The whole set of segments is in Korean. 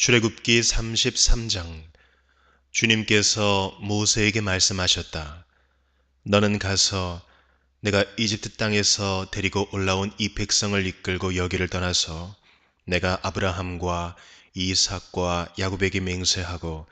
출애굽기 33장. 주님께서 모세에게 말씀하셨다. 너는 가서 내가 이집트 땅에서 데리고 올라온 이 백성을 이끌고 여기를 떠나서 내가 아브라함과 이삭과 야곱에게 맹세하고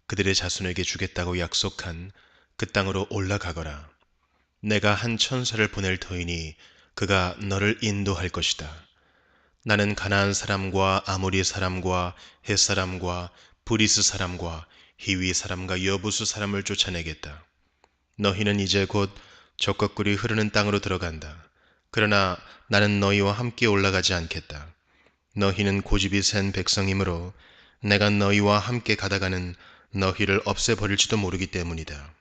그들의 자손에게 주겠다고 약속한 그 땅으로 올라가거라. 내가 한 천사를 보낼 터이니 그가 너를 인도할 것이다. 나는 가나안 사람과 아모리 사람과 헷 사람과 브리스 사람과 히위 사람과 여부수 사람을 쫓아내겠다. 너희는 이제 곧 젖과 꿀이 흐르는 땅으로 들어간다. 그러나 나는 너희와 함께 올라가지 않겠다. 너희는 고집이 센 백성이므로 내가 너희와 함께 가다가는 너희를 없애버릴지도 모르기 때문이다.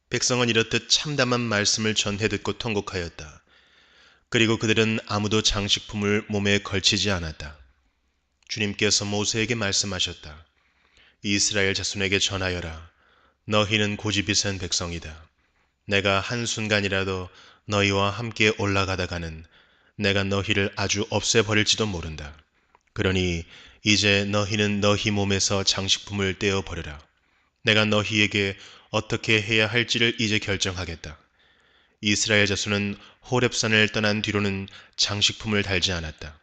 백성은 이렇듯 참담한 말씀을 전해 듣고 통곡하였다. 그리고 그들은 아무도 장식품을 몸에 걸치지 않았다. 주님께서 모세에게 말씀하셨다. 이스라엘 자손에게 전하여라. 너희는 고집이 센 백성이다. 내가 한순간이라도 너희와 함께 올라가다가는 내가 너희를 아주 없애버릴지도 모른다. 그러니 이제 너희는 너희 몸에서 장식품을 떼어버려라. 내가 너희에게 어떻게 해야 할지를 이제 결정하겠다. 이스라엘 자손은 호렙산을 떠난 뒤로는 장식품을 달지 않았다.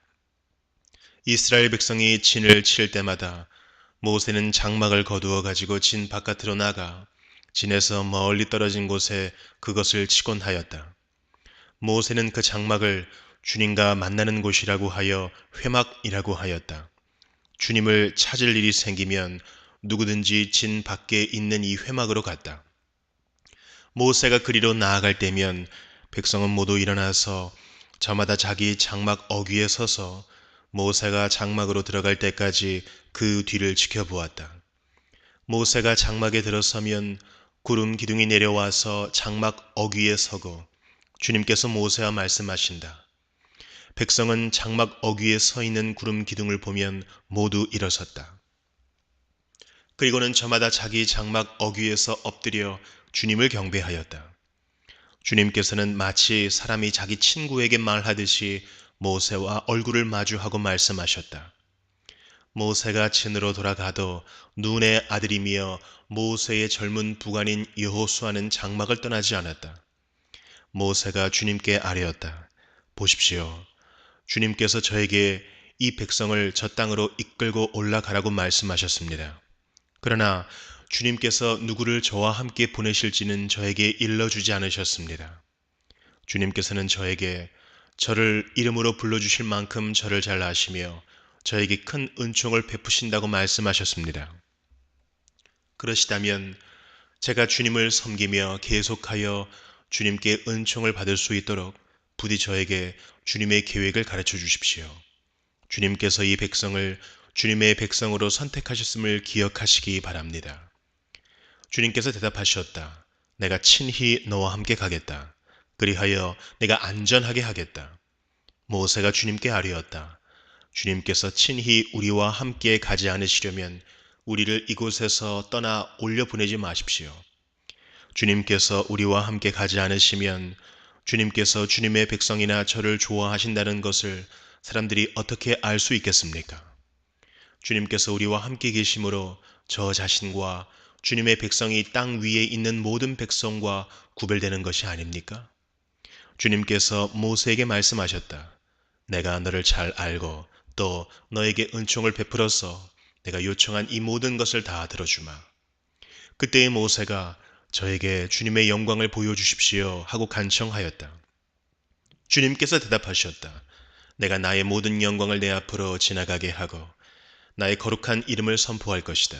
이스라엘 백성이 진을 칠 때마다 모세는 장막을 거두어 가지고 진 바깥으로 나가 진에서 멀리 떨어진 곳에 그것을 치곤 하였다. 모세는 그 장막을 주님과 만나는 곳이라고 하여 회막이라고 하였다. 주님을 찾을 일이 생기면 누구든지 진 밖에 있는 이 회막으로 갔다. 모세가 그리로 나아갈 때면 백성은 모두 일어나서 저마다 자기 장막 어귀에 서서 모세가 장막으로 들어갈 때까지 그 뒤를 지켜보았다. 모세가 장막에 들어서면 구름 기둥이 내려와서 장막 어귀에 서고 주님께서 모세와 말씀하신다. 백성은 장막 어귀에 서 있는 구름 기둥을 보면 모두 일어섰다. 그리고는 저마다 자기 장막 어귀에서 엎드려 주님을 경배하였다. 주님께서는 마치 사람이 자기 친구에게 말하듯이 모세와 얼굴을 마주하고 말씀하셨다. 모세가 진으로 돌아가도 눈의 아들이며 모세의 젊은 부관인 여호수아는 장막을 떠나지 않았다. 모세가 주님께 아뢰었다. 보십시오. 주님께서 저에게 이 백성을 저 땅으로 이끌고 올라가라고 말씀하셨습니다. 그러나 주님께서 누구를 저와 함께 보내실지는 저에게 일러주지 않으셨습니다. 주님께서는 저에게 저를 이름으로 불러주실 만큼 저를 잘 아시며 저에게 큰 은총을 베푸신다고 말씀하셨습니다. 그러시다면 제가 주님을 섬기며 계속하여 주님께 은총을 받을 수 있도록 부디 저에게 주님의 계획을 가르쳐 주십시오. 주님께서 이 백성을 주님의 백성으로 선택하셨음을 기억하시기 바랍니다. 주님께서 대답하셨다. 내가 친히 너와 함께 가겠다. 그리하여 내가 안전하게 하겠다. 모세가 주님께 아뢰었다. 주님께서 친히 우리와 함께 가지 않으시려면 우리를 이곳에서 떠나 올려보내지 마십시오. 주님께서 우리와 함께 가지 않으시면 주님께서 주님의 백성이나 저를 좋아하신다는 것을 사람들이 어떻게 알 수 있겠습니까? 주님께서 우리와 함께 계심으로 저 자신과 주님의 백성이 땅 위에 있는 모든 백성과 구별되는 것이 아닙니까? 주님께서 모세에게 말씀하셨다. 내가 너를 잘 알고 또 너에게 은총을 베풀어서 내가 요청한 이 모든 것을 다 들어주마. 그때의 모세가 저에게 주님의 영광을 보여주십시오 하고 간청하였다. 주님께서 대답하셨다. 내가 나의 모든 영광을 내 앞으로 지나가게 하고 나의 거룩한 이름을 선포할 것이다.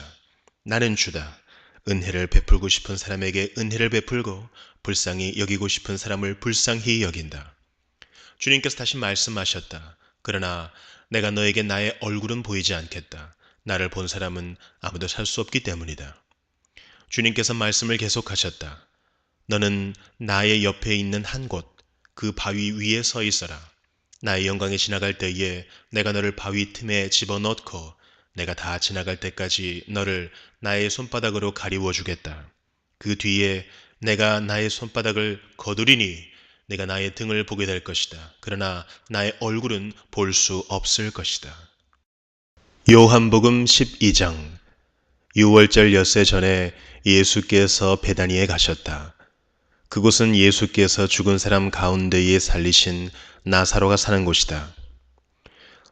나는 주다. 은혜를 베풀고 싶은 사람에게 은혜를 베풀고 불쌍히 여기고 싶은 사람을 불쌍히 여긴다. 주님께서 다시 말씀하셨다. 그러나 내가 너에게 나의 얼굴은 보이지 않겠다. 나를 본 사람은 아무도 살 수 없기 때문이다. 주님께서 말씀을 계속하셨다. 너는 나의 옆에 있는 한 곳, 그 바위 위에 서 있어라. 나의 영광이 지나갈 때에 내가 너를 바위 틈에 집어넣고 내가 다 지나갈 때까지 너를 나의 손바닥으로 가리워 주겠다. 그 뒤에 내가 나의 손바닥을 거두리니 내가 나의 등을 보게 될 것이다. 그러나 나의 얼굴은 볼 수 없을 것이다. 요한복음 12장. 6월절 엿새 전에 예수께서 베다니에 가셨다. 그곳은 예수께서 죽은 사람 가운데에 살리신 나사로가 사는 곳이다.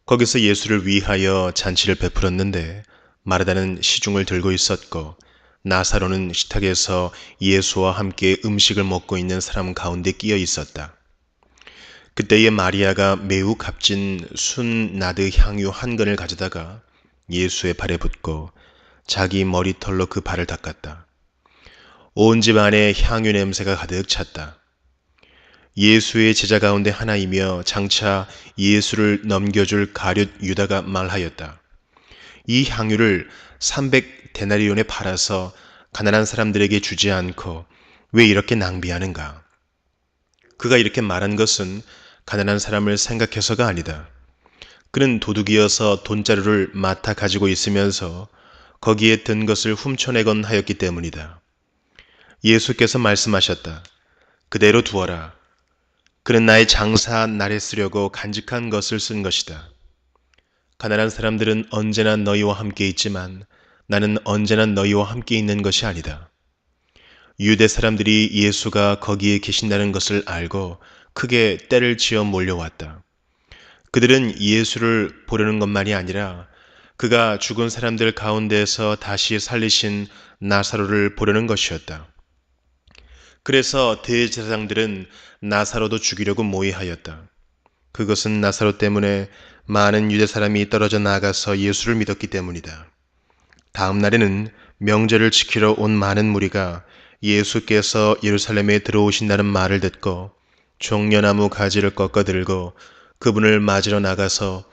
거기서 예수를 위하여 잔치를 베풀었는데 마르다는 시중을 들고 있었고 나사로는 식탁에서 예수와 함께 음식을 먹고 있는 사람 가운데 끼어 있었다. 그때에 마리아가 매우 값진 순나드 향유 한 근을 가져다가 예수의 발에 붓고 자기 머리털로 그 발을 닦았다. 온 집 안에 향유 냄새가 가득 찼다. 예수의 제자 가운데 하나이며 장차 예수를 넘겨줄 가룟 유다가 말하였다. 이 향유를 300데나리온에 팔아서 가난한 사람들에게 주지 않고 왜 이렇게 낭비하는가? 그가 이렇게 말한 것은 가난한 사람을 생각해서가 아니다. 그는 도둑이어서 돈자루를 맡아 가지고 있으면서 거기에 든 것을 훔쳐내곤 하였기 때문이다. 예수께서 말씀하셨다. 그대로 두어라. 그는 나의 장사 날에 쓰려고 간직한 것을 쓴 것이다. 가난한 사람들은 언제나 너희와 함께 있지만 나는 언제나 너희와 함께 있는 것이 아니다. 유대 사람들이 예수가 거기에 계신다는 것을 알고 크게 떼를 지어 몰려왔다. 그들은 예수를 보려는 것만이 아니라 그가 죽은 사람들 가운데서 다시 살리신 나사로를 보려는 것이었다. 그래서 대제사장들은 나사로도 죽이려고 모의하였다. 그것은 나사로 때문에 많은 유대 사람이 떨어져 나가서 예수를 믿었기 때문이다. 다음 날에는 명절을 지키러 온 많은 무리가 예수께서 예루살렘에 들어오신다는 말을 듣고 종려나무 가지를 꺾어 들고 그분을 맞으러 나가서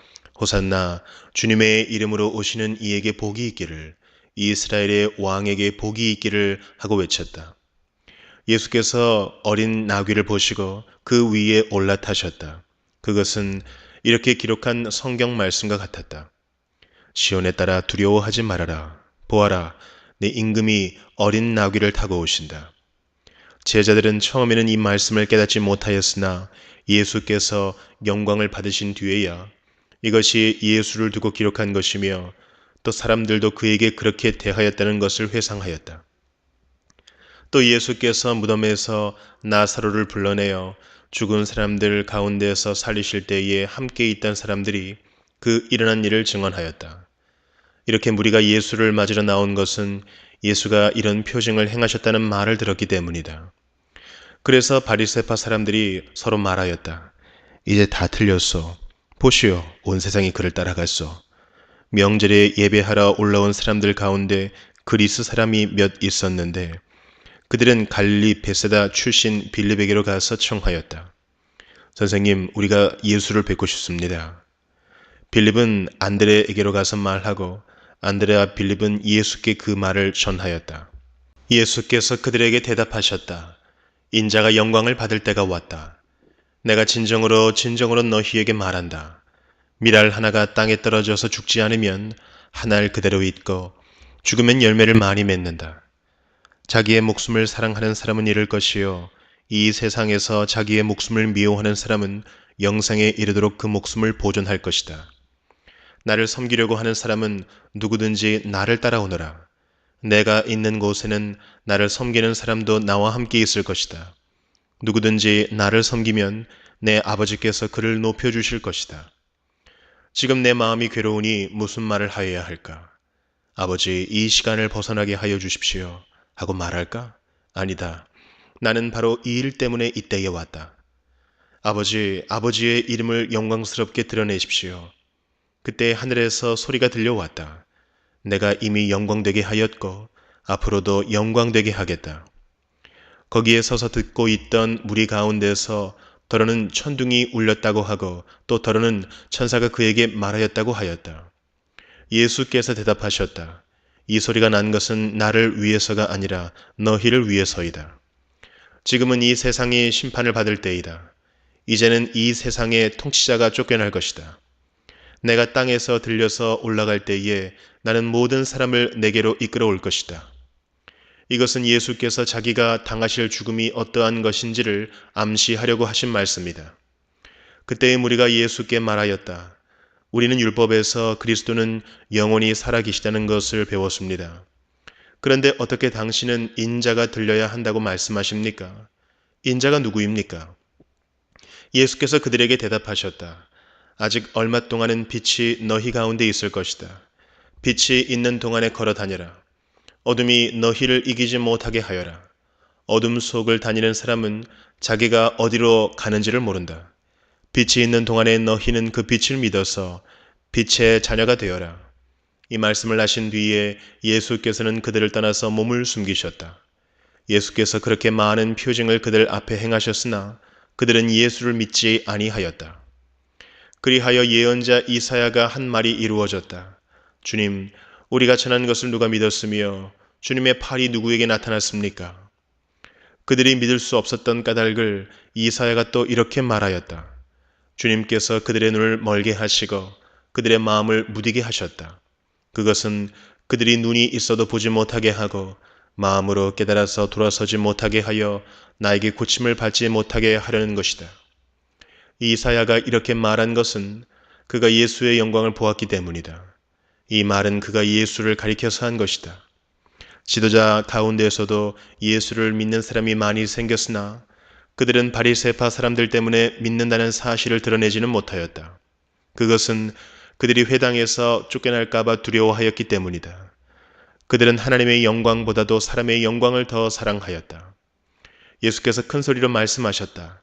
호산나 주님의 이름으로 오시는 이에게 복이 있기를 이스라엘의 왕에게 복이 있기를 하고 외쳤다. 예수께서 어린 나귀를 보시고 그 위에 올라타셨다. 그것은 이렇게 기록한 성경 말씀과 같았다. 시온에 따라 두려워하지 말아라. 보아라, 내 임금이 어린 나귀를 타고 오신다. 제자들은 처음에는 이 말씀을 깨닫지 못하였으나 예수께서 영광을 받으신 뒤에야 이것이 예수를 두고 기록한 것이며 또 사람들도 그에게 그렇게 대하였다는 것을 회상하였다. 또 예수께서 무덤에서 나사로를 불러내어 죽은 사람들 가운데서 살리실 때에 함께 있던 사람들이 그 일어난 일을 증언하였다. 이렇게 무리가 예수를 맞으러 나온 것은 예수가 이런 표징을 행하셨다는 말을 들었기 때문이다. 그래서 바리새파 사람들이 서로 말하였다. 이제 다 틀렸소. 보시오, 온 세상이 그를 따라갔소. 명절에 예배하러 올라온 사람들 가운데 그리스 사람이 몇 있었는데 그들은 갈릴리 베세다 출신 빌립에게로 가서 청하였다. 선생님, 우리가 예수를 뵙고 싶습니다. 빌립은 안드레에게로 가서 말하고 안드레와 빌립은 예수께 그 말을 전하였다. 예수께서 그들에게 대답하셨다. 인자가 영광을 받을 때가 왔다. 내가 진정으로 너희에게 말한다. 밀알 하나가 땅에 떨어져서 죽지 않으면 한 알 그대로 있고 죽으면 열매를 많이 맺는다. 자기의 목숨을 사랑하는 사람은 잃을 것이요 이 세상에서 자기의 목숨을 미워하는 사람은 영생에 이르도록 그 목숨을 보존할 것이다. 나를 섬기려고 하는 사람은 누구든지 나를 따라오너라. 내가 있는 곳에는 나를 섬기는 사람도 나와 함께 있을 것이다. 누구든지 나를 섬기면 내 아버지께서 그를 높여주실 것이다. 지금 내 마음이 괴로우니 무슨 말을 하여야 할까? 아버지, 이 시간을 벗어나게 하여 주십시오. 하고 말할까? 아니다. 나는 바로 이 일 때문에 이때에 왔다. 아버지, 아버지의 이름을 영광스럽게 드러내십시오. 그때 하늘에서 소리가 들려왔다. 내가 이미 영광되게 하였고 앞으로도 영광되게 하겠다. 거기에 서서 듣고 있던 무리 가운데서 더러는 천둥이 울렸다고 하고 또 더러는 천사가 그에게 말하였다고 하였다. 예수께서 대답하셨다. 이 소리가 난 것은 나를 위해서가 아니라 너희를 위해서이다. 지금은 이 세상이 심판을 받을 때이다. 이제는 이 세상의 통치자가 쫓겨날 것이다. 내가 땅에서 들려서 올라갈 때에 나는 모든 사람을 내게로 이끌어 올 것이다. 이것은 예수께서 자기가 당하실 죽음이 어떠한 것인지를 암시하려고 하신 말씀이다. 그때의 무리가 예수께 말하였다. 우리는 율법에서 그리스도는 영원히 살아계시다는 것을 배웠습니다. 그런데 어떻게 당신은 인자가 들려야 한다고 말씀하십니까? 인자가 누구입니까? 예수께서 그들에게 대답하셨다. 아직 얼마 동안은 빛이 너희 가운데 있을 것이다. 빛이 있는 동안에 걸어 다녀라. 어둠이 너희를 이기지 못하게 하여라. 어둠 속을 다니는 사람은 자기가 어디로 가는지를 모른다. 빛이 있는 동안에 너희는 그 빛을 믿어서 빛의 자녀가 되어라. 이 말씀을 하신 뒤에 예수께서는 그들을 떠나서 몸을 숨기셨다. 예수께서 그렇게 많은 표징을 그들 앞에 행하셨으나 그들은 예수를 믿지 아니하였다. 그리하여 예언자 이사야가 한 말이 이루어졌다. 주님, 우리가 전한 것을 누가 믿었으며 주님의 팔이 누구에게 나타났습니까? 그들이 믿을 수 없었던 까닭을 이사야가 또 이렇게 말하였다. 주님께서 그들의 눈을 멀게 하시고 그들의 마음을 무디게 하셨다. 그것은 그들이 눈이 있어도 보지 못하게 하고 마음으로 깨달아서 돌아서지 못하게 하여 나에게 고침을 받지 못하게 하려는 것이다. 이사야가 이렇게 말한 것은 그가 예수의 영광을 보았기 때문이다. 이 말은 그가 예수를 가리켜서 한 것이다. 지도자 가운데에서도 예수를 믿는 사람이 많이 생겼으나 그들은 바리새파 사람들 때문에 믿는다는 사실을 드러내지는 못하였다. 그것은 그들이 회당에서 쫓겨날까봐 두려워하였기 때문이다. 그들은 하나님의 영광보다도 사람의 영광을 더 사랑하였다. 예수께서 큰 소리로 말씀하셨다.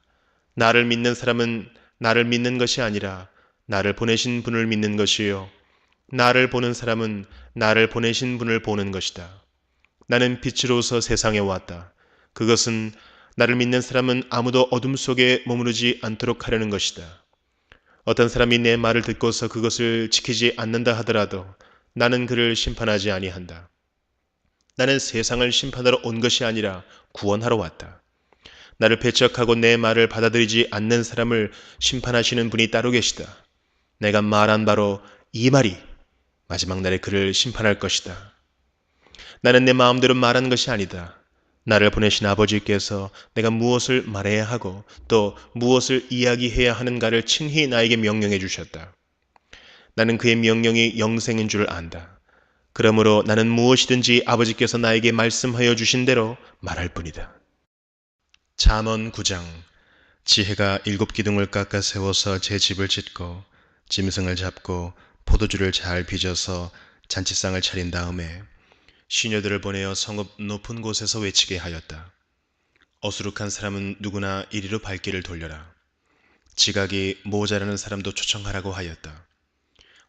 나를 믿는 사람은 나를 믿는 것이 아니라 나를 보내신 분을 믿는 것이요. 나를 보는 사람은 나를 보내신 분을 보는 것이다. 나는 빛으로서 세상에 왔다. 그것은 나를 믿는 사람은 아무도 어둠 속에 머무르지 않도록 하려는 것이다. 어떤 사람이 내 말을 듣고서 그것을 지키지 않는다 하더라도 나는 그를 심판하지 아니한다. 나는 세상을 심판하러 온 것이 아니라 구원하러 왔다. 나를 배척하고 내 말을 받아들이지 않는 사람을 심판하시는 분이 따로 계시다. 내가 말한 바로 이 말이 마지막 날에 그를 심판할 것이다. 나는 내 마음대로 말한 것이 아니다. 나를 보내신 아버지께서 내가 무엇을 말해야 하고 또 무엇을 이야기해야 하는가를 친히 나에게 명령해 주셨다. 나는 그의 명령이 영생인 줄 안다. 그러므로 나는 무엇이든지 아버지께서 나에게 말씀하여 주신 대로 말할 뿐이다. 잠언 9장. 지혜가 7기둥을 깎아 세워서 제 집을 짓고 짐승을 잡고 포도주를 잘 빚어서 잔치상을 차린 다음에 시녀들을 보내어 성읍 높은 곳에서 외치게 하였다. 어수룩한 사람은 누구나 이리로 발길을 돌려라. 지각이 모자라는 사람도 초청하라고 하였다.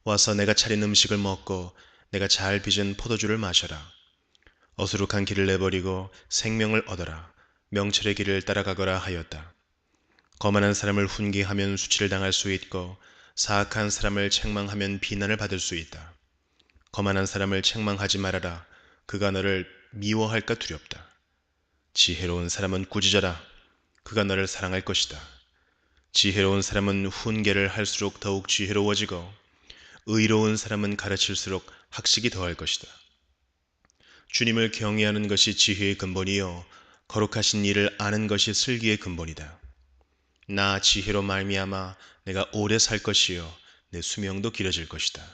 와서 내가 차린 음식을 먹고 내가 잘 빚은 포도주를 마셔라. 어수룩한 길을 내버리고 생명을 얻어라. 명철의 길을 따라가거라 하였다. 거만한 사람을 훈계하면 수치를 당할 수 있고 사악한 사람을 책망하면 비난을 받을 수 있다. 거만한 사람을 책망하지 말아라. 그가 너를 미워할까 두렵다. 지혜로운 사람은 꾸짖어라. 그가 너를 사랑할 것이다. 지혜로운 사람은 훈계를 할수록 더욱 지혜로워지고 의로운 사람은 가르칠수록 학식이 더할 것이다. 주님을 경외하는 것이 지혜의 근본이요 거룩하신 일을 아는 것이 슬기의 근본이다. 나 지혜로 말미암아 내가 오래 살 것이요 내 수명도 길어질 것이다.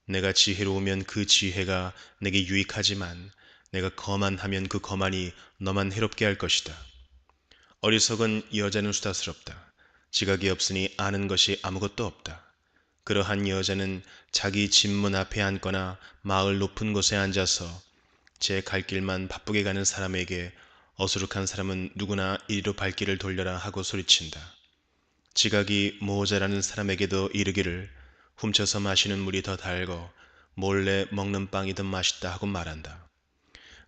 내가 지혜로우면 그 지혜가 내게 유익하지만 내가 거만하면 그 거만이 너만 해롭게 할 것이다. 어리석은 여자는 수다스럽다. 지각이 없으니 아는 것이 아무것도 없다. 그러한 여자는 자기 집문 앞에 앉거나 마을 높은 곳에 앉아서 제 갈 길만 바쁘게 가는 사람에게 어수룩한 사람은 누구나 이리로 발길을 돌려라 하고 소리친다. 지각이 모자라는 사람에게도 이르기를 훔쳐서 마시는 물이 더 달고 몰래 먹는 빵이 더 맛있다 하고 말한다.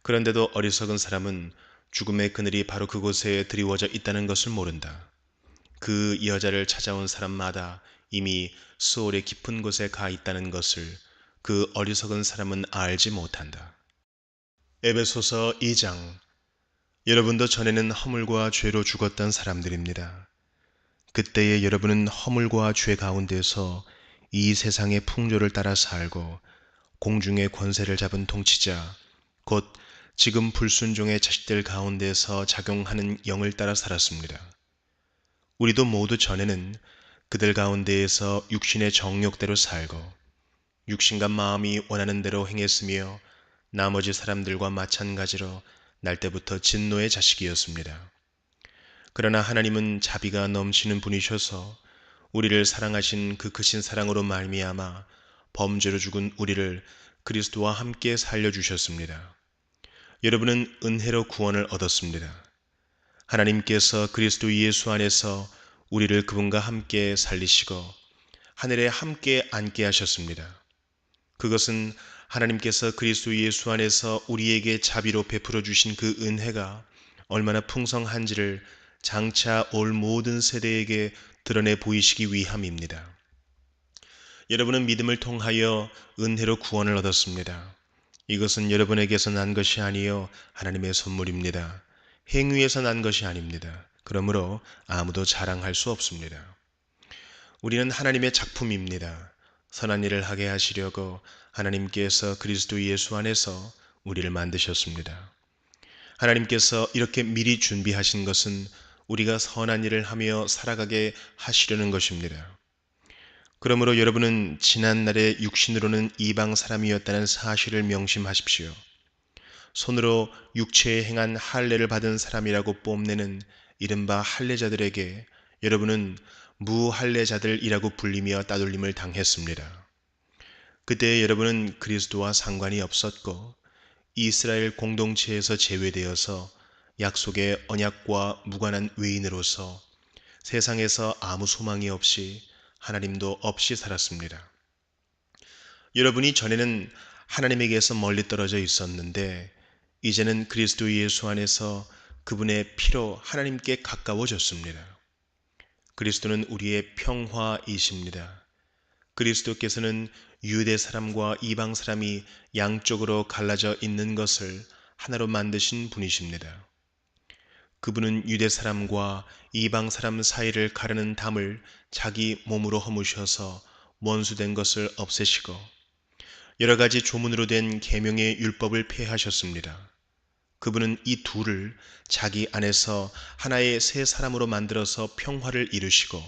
그런데도 어리석은 사람은 죽음의 그늘이 바로 그곳에 드리워져 있다는 것을 모른다. 그 여자를 찾아온 사람마다 이미 수월의 깊은 곳에 가 있다는 것을 그 어리석은 사람은 알지 못한다. 에베소서 2장. 여러분도 전에는 허물과 죄로 죽었던 사람들입니다. 그때의 여러분은 허물과 죄 가운데서 이 세상의 풍조를 따라 살고 공중의 권세를 잡은 통치자 곧 지금 불순종의 자식들 가운데서 작용하는 영을 따라 살았습니다. 우리도 모두 전에는 그들 가운데에서 육신의 정욕대로 살고 육신과 마음이 원하는 대로 행했으며 나머지 사람들과 마찬가지로 날 때부터 진노의 자식이었습니다. 그러나 하나님은 자비가 넘치는 분이셔서 우리를 사랑하신 그 크신 사랑으로 말미암아 범죄로 죽은 우리를 그리스도와 함께 살려주셨습니다. 여러분은 은혜로 구원을 얻었습니다. 하나님께서 그리스도 예수 안에서 우리를 그분과 함께 살리시고 하늘에 함께 앉게 하셨습니다. 그것은 하나님께서 그리스도 예수 안에서 우리에게 자비로 베풀어 주신 그 은혜가 얼마나 풍성한지를 장차 올 모든 세대에게 드러내 보이시기 위함입니다. 여러분은 믿음을 통하여 은혜로 구원을 얻었습니다. 이것은 여러분에게서 난 것이 아니요 하나님의 선물입니다. 행위에서 난 것이 아닙니다. 그러므로 아무도 자랑할 수 없습니다. 우리는 하나님의 작품입니다. 선한 일을 하게 하시려고 하나님께서 그리스도 예수 안에서 우리를 만드셨습니다. 하나님께서 이렇게 미리 준비하신 것은 우리가 선한 일을 하며 살아가게 하시려는 것입니다. 그러므로 여러분은 지난날의 육신으로는 이방 사람이었다는 사실을 명심하십시오. 손으로 육체에 행한 할례를 받은 사람이라고 뽐내는 이른바 할례자들에게 여러분은 무할례자들이라고 불리며 따돌림을 당했습니다. 그때 여러분은 그리스도와 상관이 없었고 이스라엘 공동체에서 제외되어서 약속의 언약과 무관한 외인으로서 세상에서 아무 소망이 없이 하나님도 없이 살았습니다. 여러분이 전에는 하나님에게서 멀리 떨어져 있었는데 이제는 그리스도 예수 안에서 그분의 피로 하나님께 가까워졌습니다. 그리스도는 우리의 평화이십니다. 그리스도께서는 유대 사람과 이방 사람이 양쪽으로 갈라져 있는 것을 하나로 만드신 분이십니다. 그분은 유대 사람과 이방 사람 사이를 가르는 담을 자기 몸으로 허무셔서 원수된 것을 없애시고 여러 가지 조문으로 된 계명의 율법을 폐하셨습니다. 그분은 이 둘을 자기 안에서 하나의 새 사람으로 만들어서 평화를 이루시고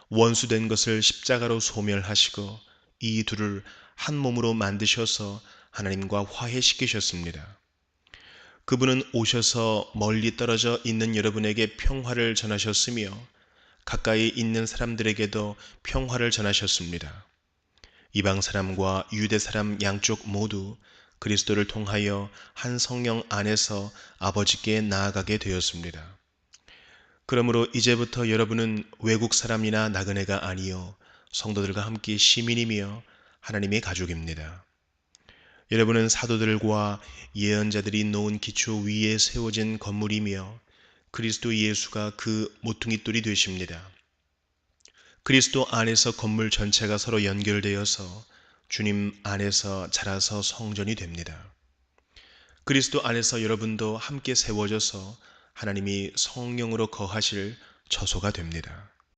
원수된 것을 십자가로 소멸하시고 이 둘을 한 몸으로 만드셔서 하나님과 화해시키셨습니다. 그분은 오셔서 멀리 떨어져 있는 여러분에게 평화를 전하셨으며 가까이 있는 사람들에게도 평화를 전하셨습니다. 이방 사람과 유대 사람 양쪽 모두 그리스도를 통하여 한 성령 안에서 아버지께 나아가게 되었습니다. 그러므로 이제부터 여러분은 외국 사람이나 나그네가 아니요 성도들과 함께 시민이며 하나님의 가족입니다. 여러분은 사도들과 예언자들이 놓은 기초 위에 세워진 건물이며 그리스도 예수가 그 모퉁이돌이 되십니다. 그리스도 안에서 건물 전체가 서로 연결되어서 주님 안에서 자라서 성전이 됩니다. 그리스도 안에서 여러분도 함께 세워져서 하나님이 성령으로 거하실 처소가 됩니다.